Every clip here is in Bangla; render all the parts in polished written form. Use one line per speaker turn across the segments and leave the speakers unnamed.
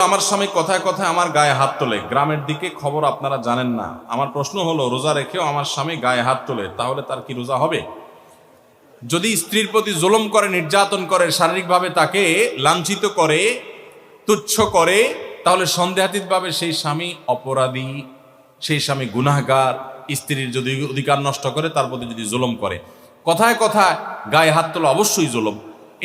আমার স্বামী কথায় কথায় আমার গায়ে হাত তোলে, গ্রামের দিকে খবর আপনারা জানেন না। আমার প্রশ্ন হলো, রোজা রেখেও আমার স্বামী গায়ে হাত তোলে, তাহলে তার কি রোজা হবে? যদি স্ত্রীর প্রতি জুলুম করে, নির্যাতন করে, শারীরিকভাবে তাকে লাঞ্ছিত করে, তুচ্ছ করে, তাহলে সন্দেহাতীতভাবে সেই স্বামী অপরাধী, সেই স্বামী গুনাহগার। স্ত্রীর যদি অধিকার নষ্ট করে, তার প্রতি যদি জুলুম করে, কথায় কথায় গায়ে হাত তোলা অবশ্যই জুলুম।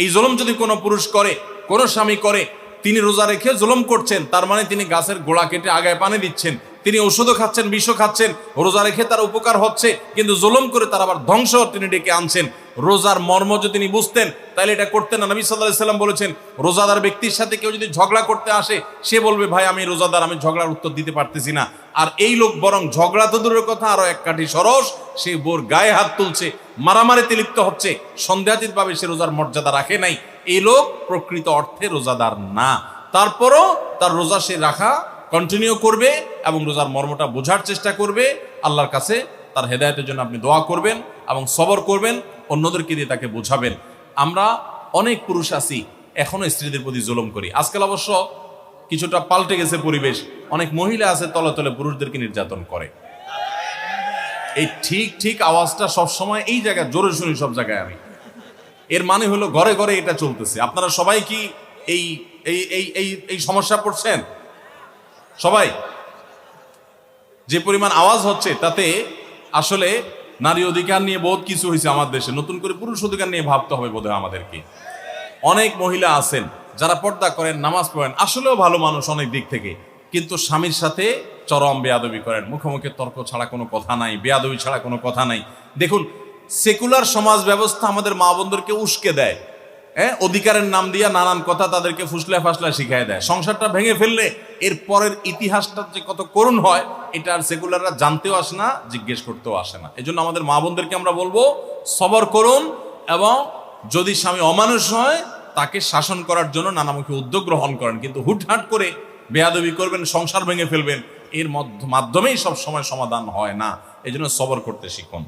এই জুলুম যদি কোনো পুরুষ করে, কোনো স্বামী করে, তিনি রোজা রেখে জুলুম করছেন, তার মানে তিনি গাছের গোড়া কেটে আগায় পানি দিচ্ছেন, তিনি ওষুধও খাচ্ছেন, বিষও খাচ্ছেন। রোজা রেখে তার উপকার হচ্ছে, কিন্তু জুলুম করে তার আবার ধ্বংস তিনি ডেকে আনছেন। রোজার মর্ম যদি তিনি বুঝতেন, তাহলে এটা করতেন না। নবী সাল্লাল্লাহু আলাইহি সাল্লাম বলেছেন, রোজাদার ব্যক্তির সাথে কেউ যদি ঝগড়া করতে আসে, সে বলবে, ভাই আমি রোজাদার, আমি ঝগড়ার উত্তর দিতে পারতেছি না। আর এই লোক বরং ঝগড়া তো দূরের কথা, আরো এক কাঠি সরস, সে বোর গায়ে হাত তুলছে, মারামারিতে লিপ্ত হচ্ছে, সন্দেহাতীতভাবে সে রোজার মর্যাদা রাখে নাই। এই লোক প্রকৃত অর্থে রোজাদার না। তারপরও তার রোজা সে রাখা কন্টিনিউ করবে এবং রোজার মর্মটা বোঝার চেষ্টা করবে। আল্লাহর কাছে তার হেদায়েতের জন্য আপনি দোয়া করবেন এবং সবর করবেন, অন্যদেরকে দিয়ে তাকে বোঝাবেন। আমরা অনেক পুরুষ আছি এখনো স্ত্রীদের প্রতি জুলুম করি। আজকাল অবশ্য কিছুটা পাল্টে গেছে পরিবেশ, অনেক মহিলা আছে তলে তলে পুরুষদেরকে নির্যাতন করে। এই ঠিক ঠিক আওয়াজটা সবসময় এই জায়গায় জোরে শুনি, সব জায়গায় আমি। এর মানে হলো ঘরে ঘরে এটা চলতেছে। আপনারা সবাই কি এই এই এই এই এই সমস্যা পড়ছেন? সবাই? যে পরিমাণ আওয়াজ হচ্ছে তাতে আসলে নারী অধিকার নিয়ে বহুত কিছু হয়েছে আমার দেশে, নতুন করে পুরুষ অধিকার নিয়ে ভাবতে হবে বোধহয় আমাদেরকে। অনেক মহিলা আছেন যারা পর্দা করেন, নামাজ পড়েন, আসলেও ভালো মানুষ অনেক দিক থেকে, কিন্তু স্বামীর সাথে চরম বেয়াদবি করেন। মুখে মুখে তর্ক ছাড়া কোনো কথা নাই, বেয়াদবি ছাড়া কোনো কথা নাই। দেখুন, সেকুলার সমাজ ব্যবস্থা আমাদের মা বোনদেরকে উস্কে দেয়, অধিকারের নাম দিয়া নানান কথা তাদেরকে ফুসলা ফাসলা শিখাই দেয়। সংসারটা ভেঙে ফেললে এর পরের ইতিহাসটা যে কত করুণ হয়, এটা আর সেকুলাররা জানতেও আসে না, জিজ্ঞেস করতেও আসে না। এই জন্য আমাদের মা বোনদেরকে আমরা বলবো, সবর করুন এবং যদি স্বামী অমানুষ হয় তাকে শাসন করার জন্য নানামুখী উদ্যোগ গ্রহণ করেন, কিন্তু হুটহাট করে বেয়াদবি করবেন, সংসার ভেঙে ফেলবেন, এর মাধ্যমেই সব সময় সমাধান হয় না। এই জন্য সবর করতে শিখুন।